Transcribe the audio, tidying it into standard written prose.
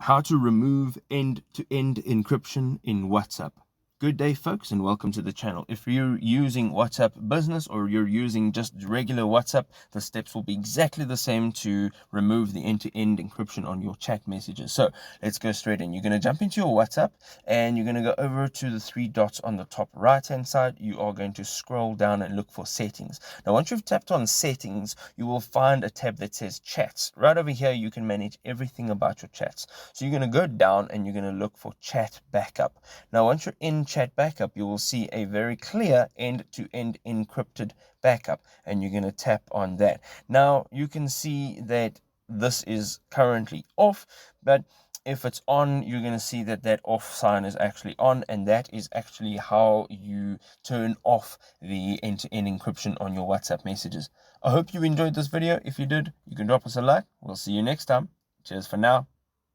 How to remove end-to-end encryption in WhatsApp. Good day, folks, and welcome to the channel. If you're using WhatsApp Business or you're using just regular WhatsApp, the steps will be exactly the same to remove the end-to-end encryption on your chat messages. So let's go straight in. You're going to jump into your WhatsApp and you're going to go over to the three dots on the top right-hand side. You are going to scroll down and look for settings. Now, once you've tapped on settings, you will find a tab that says chats. Right over here, you can manage everything about your chats. So you're going to go down and you're going to look for chat backup. Now, once you're in chat backup, you will see a very clear end-to-end encrypted backup, and you're going to tap on that. Now, you can see that this is currently off, but if it's on, you're going to see that that off sign is actually on, and that is actually how you turn off the end-to-end encryption on your WhatsApp messages. I hope you enjoyed this video. If you did, you can drop us a like. We'll see you next time. Cheers for now.